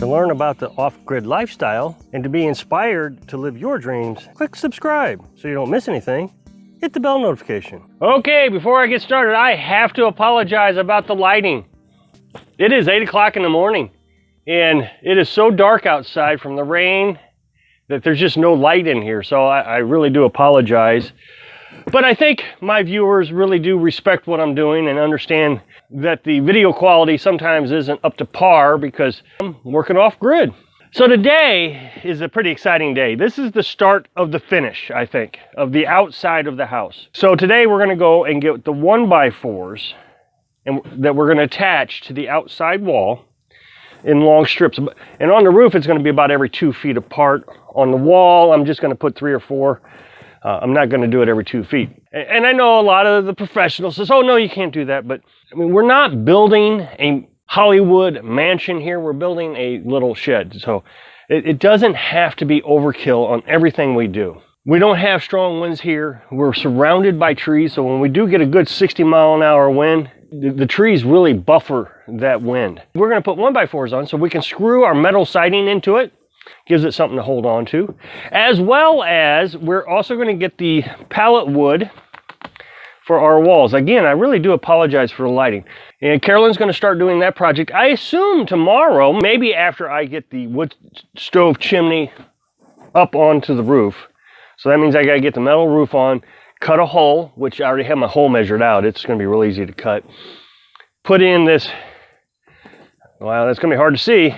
To learn about the off-grid lifestyle and to be inspired to live your dreams, click subscribe so you don't miss anything. Hit the bell notification. Okay, before I get started, I have to apologize about the lighting. It is 8 o'clock in the morning and it is so dark outside from the rain that there's just no light in here. So I really do apologize. But I think my viewers really do respect what I'm doing and understand that the video quality sometimes isn't up to par because I'm working off grid. So today is a pretty exciting day. This is the start of the finish, I think, of the outside of the house. So today we're gonna go and get the 1x4s and that we're gonna attach to the outside wall in long strips. And on the roof, it's gonna be about every 2 feet apart. On the wall, I'm just gonna put 3 or 4. I'm not gonna do it every 2 feet. And I know a lot of the professionals says, oh no, you can't do that. But I mean, we're not building a Hollywood mansion here. We're building a little shed. So it doesn't have to be overkill on everything we do. We don't have strong winds here. We're surrounded by trees. So when we do get a good 60-mile-an-hour wind, the trees really buffer that wind. We're gonna put 1x4s on so we can screw our metal siding into it. Gives it something to hold on to, as well as we're also going to get the pallet wood for our walls. Again, I really do apologize for the lighting. And Carolyn's going to start doing that project, I assume tomorrow, maybe after I get the wood stove chimney up onto the roof. So that means I got to get the metal roof on, cut a hole, which I already have my hole measured out. It's going to be real easy to cut. Put in this, wow, that's going to be hard to see,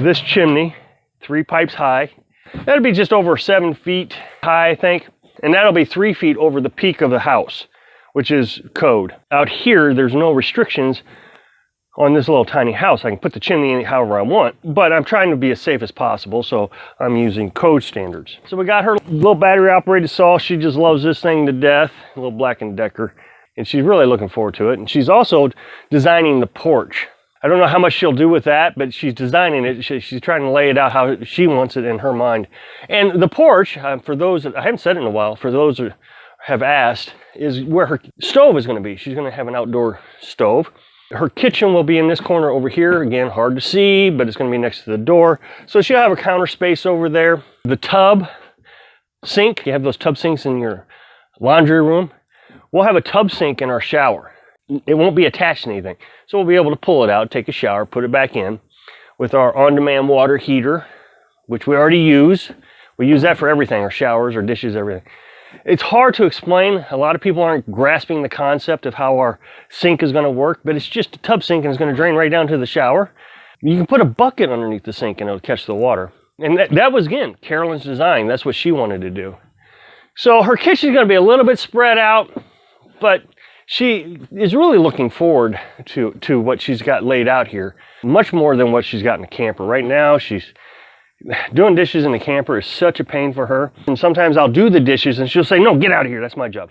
this chimney. 3 pipes high. That'll be just over 7 feet high, I think. And that'll be 3 feet over the peak of the house, which is code. Out here, there's no restrictions on this little tiny house. I can put the chimney in however I want, but I'm trying to be as safe as possible, so I'm using code standards. So we got her little battery operated saw. She just loves this thing to death, a little Black & Decker, and she's really looking forward to it. And she's also designing the porch. I don't know how much she'll do with that, but she's designing it. She's trying to lay it out how she wants it in her mind. And the porch, for those that I haven't said it in a while, for those that have asked, is where her stove is going to be. She's going to have an outdoor stove. Her kitchen will be in this corner over here. Again, hard to see, but it's going to be next to the door. So she'll have a counter space over there. The tub sink, you have those tub sinks in your laundry room. We'll have a tub sink in our shower. It won't be attached to anything. So we'll be able to pull it out, take a shower, put it back in with our on-demand water heater, which we already use. We use that for everything, our showers, our dishes, everything. It's hard to explain. A lot of people aren't grasping the concept of how our sink is going to work, but it's just a tub sink and it's going to drain right down to the shower. You can put a bucket underneath the sink and it'll catch the water. And that was, again, Carolyn's design. That's what she wanted to do. So her kitchen's going to be a little bit spread out, but she is really looking forward to what she's got laid out here, much more than what she's got in the camper. Right now, she's doing dishes in the camper is such a pain for her. And sometimes I'll do the dishes and she'll say, no, get out of here, that's my job.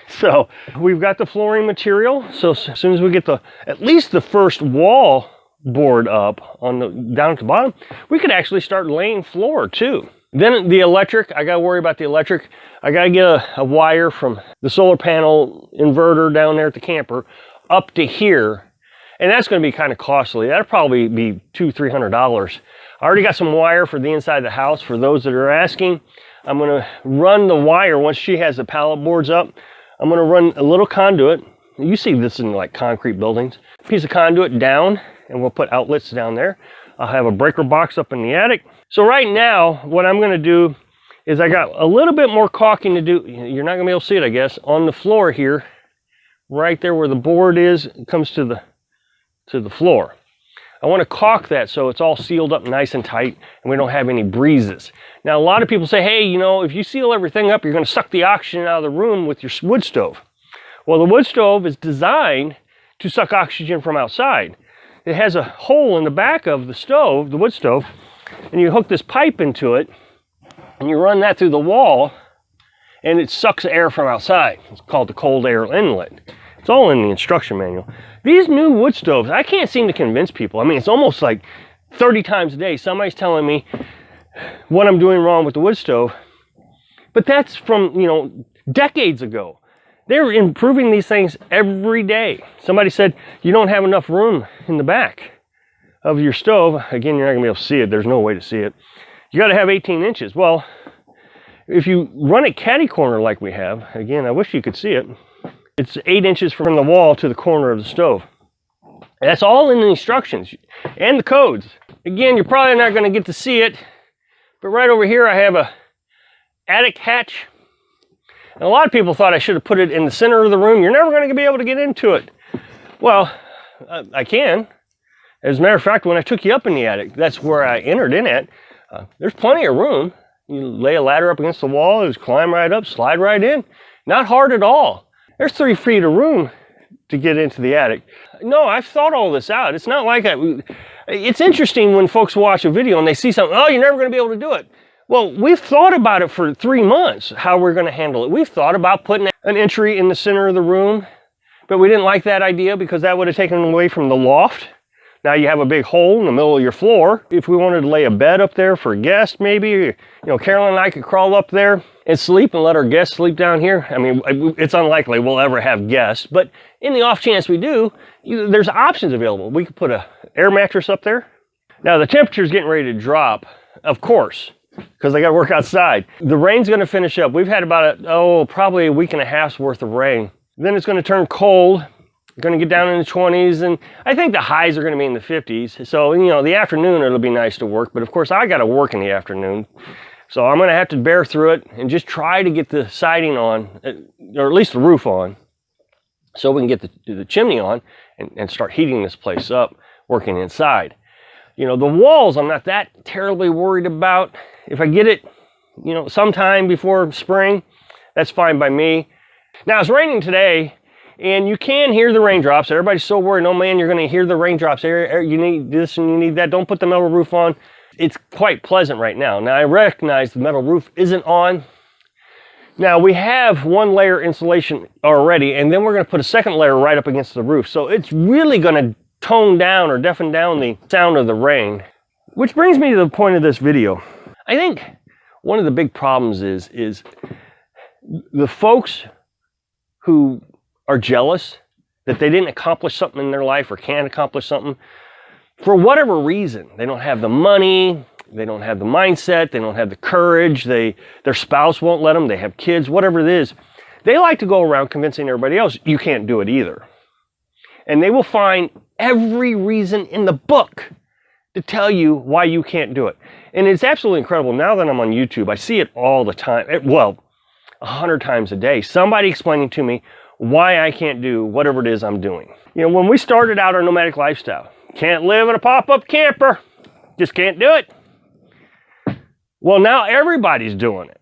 So we've got the flooring material. So as soon as we get at least the first wall board up down at the bottom, we could actually start laying floor too. Then the electric, I gotta worry about the electric. I gotta get a wire from the solar panel inverter down there at the camper up to here. And that's gonna be kind of costly. That'll probably be $200-300. I already got some wire for the inside of the house. For those that are asking, I'm gonna run the wire once she has the pallet boards up. I'm gonna run a little conduit. You see this in like concrete buildings. A piece of conduit down, and we'll put outlets down there. I'll have a breaker box up in the attic. So right now, what I'm gonna do is I got a little bit more caulking to do. You're not gonna be able to see it, I guess, on the floor here, right there where the board is, it comes to the floor. I wanna caulk that so it's all sealed up nice and tight and we don't have any breezes. Now, a lot of people say, hey, you know, if you seal everything up, you're gonna suck the oxygen out of the room with your wood stove. Well, the wood stove is designed to suck oxygen from outside. It has a hole in the back of the stove, the wood stove, and you hook this pipe into it and you run that through the wall and it sucks air from outside. It's called the cold air inlet. It's all in the instruction manual. These new wood stoves, I can't seem to convince people. I mean, it's almost like 30 times a day somebody's telling me what I'm doing wrong with the wood stove. But that's from, you know, decades ago. They're improving these things every day. Somebody said, you don't have enough room in the back. of your stove, again, you're not gonna be able to see it. There's no way to see it. You gotta have 18 inches. Well, if you run it catty corner like we have, again, I wish you could see it. It's 8 inches from the wall to the corner of the stove. That's all in the instructions and the codes. Again, you're probably not gonna get to see it, but right over here I have a attic hatch. And a lot of people thought I should have put it in the center of the room. You're never gonna be able to get into it. Well, I can. As a matter of fact, when I took you up in the attic, that's where I entered in at. There's plenty of room. You lay a ladder up against the wall, just climb right up, slide right in. Not hard at all. There's 3 feet of room to get into the attic. No, I've thought all this out. It's not like it's interesting when folks watch a video and they see something, oh, you're never going to be able to do it. Well, we've thought about it for 3 months, how we're going to handle it. We've thought about putting an entry in the center of the room, but we didn't like that idea because that would have taken away from the loft. Now you have a big hole in the middle of your floor. If we wanted to lay a bed up there for a guest, maybe, you know, Carolyn and I could crawl up there and sleep and let our guests sleep down here. I mean, it's unlikely we'll ever have guests, but in the off chance we do, there's options available. We could put an air mattress up there. Now the temperature's getting ready to drop, of course, because I got to work outside. The rain's going to finish up. We've had about, probably a week and a half's worth of rain. Then it's going to turn cold. We're going to get down in the 20s, and I think the highs are going to be in the 50s. So, you know, the afternoon it'll be nice to work, but of course I got to work in the afternoon. So I'm going to have to bear through it and just try to get the siding on, or at least the roof on, so we can get the chimney on and start heating this place up, working inside. You know, the walls I'm not that terribly worried about. If I get it, you know, sometime before spring, that's fine by me. Now it's raining today, and you can hear the raindrops. Everybody's so worried, oh man, you're going to hear the raindrops. You need this and you need that. Don't put the metal roof on. It's quite pleasant right now. Now I recognize the metal roof isn't on. Now we have 1 layer insulation already, and then we're going to put a 2nd layer right up against the roof. So it's really going to tone down or deafen down the sound of the rain. Which brings me to the point of this video. I think one of the big problems is the folks who are jealous that they didn't accomplish something in their life or can't accomplish something for whatever reason. They don't have the money, they don't have the mindset, they don't have the courage, their spouse won't let them, they have kids, whatever it is. They like to go around convincing everybody else you can't do it either. And they will find every reason in the book to tell you why you can't do it. And it's absolutely incredible. Now that I'm on YouTube, I see it all the time. 100 times a day. Somebody explaining to me why I can't do whatever it is I'm doing. You know, when we started out our nomadic lifestyle, can't live in a pop-up camper. Just can't do it. Well, now everybody's doing it.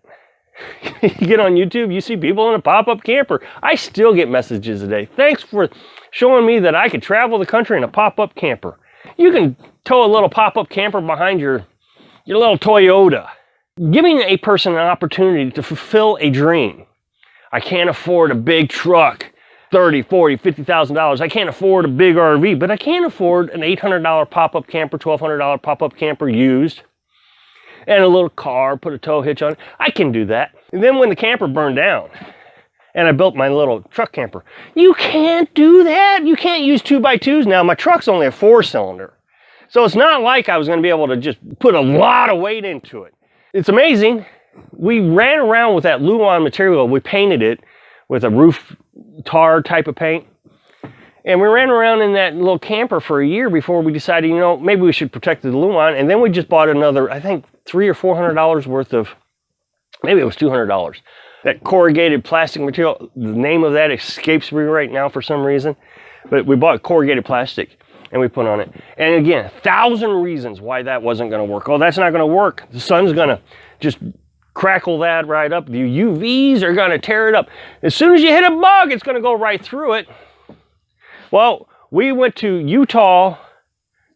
You get on YouTube, you see people in a pop-up camper. I still get messages today. Thanks for showing me that I could travel the country in a pop-up camper. You can tow a little pop-up camper behind your little Toyota. Giving a person an opportunity to fulfill a dream. I can't afford a big truck, $30,000, $40,000, $50,000. I can't afford a big RV, but I can afford an $800 pop-up camper, $1,200 pop-up camper used, and a little car, put a tow hitch on it. I can do that. And then when the camper burned down, and I built my little truck camper, you can't do that. You can't use 2x2s now. My truck's only a 4-cylinder. So it's not like I was going to be able to just put a lot of weight into it. It's amazing. We ran around with that Luan material. We painted it with a roof tar type of paint. And we ran around in that little camper for a year before we decided, you know, maybe we should protect the Luan. And then we just bought another, I think, $300 or $400 worth of, maybe it was $200. That corrugated plastic material, the name of that escapes me right now for some reason. But we bought corrugated plastic and we put on it. And again, 1,000 reasons why that wasn't going to work. Oh, that's not going to work. The sun's going to just crackle that right up. The UVs are going to tear it up. As soon as you hit a bug, it's going to go right through it. Well, we went to Utah,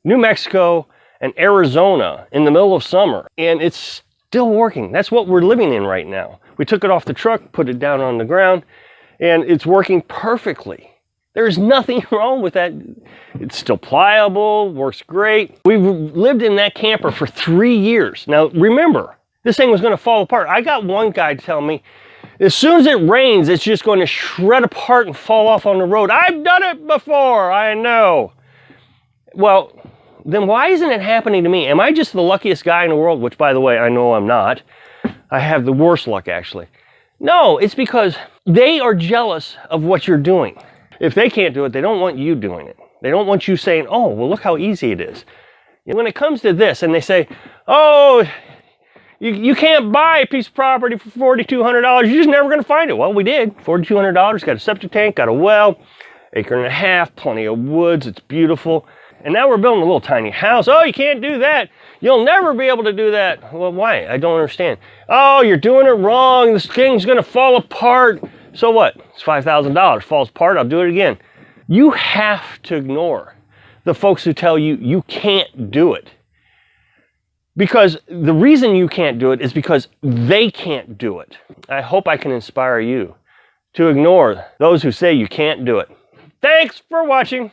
New Mexico, and Arizona in the middle of summer, and it's still working. That's what we're living in right now. We took it off the truck, put it down on the ground, and it's working perfectly. There's nothing wrong with that. It's still pliable, works great. We've lived in that camper for 3 years. Now, remember, this thing was going to fall apart. I got one guy tell me, as soon as it rains, it's just going to shred apart and fall off on the road. I've done it before, I know. Well, then why isn't it happening to me? Am I just the luckiest guy in the world? Which, by the way, I know I'm not. I have the worst luck, actually. No, it's because they are jealous of what you're doing. If they can't do it, they don't want you doing it. They don't want you saying, oh, well, look how easy it is. And when it comes to this, and they say, oh, you can't buy a piece of property for $4,200. You're just never going to find it. Well, we did. $4,200, got a septic tank, got a well, acre and a half, plenty of woods. It's beautiful. And now we're building a little tiny house. Oh, you can't do that. You'll never be able to do that. Well, why? I don't understand. Oh, you're doing it wrong. This thing's going to fall apart. So what? It's $5,000. Falls apart. I'll do it again. You have to ignore the folks who tell you you can't do it. Because the reason you can't do it is because they can't do it. I hope I can inspire you to ignore those who say you can't do it. Thanks for watching.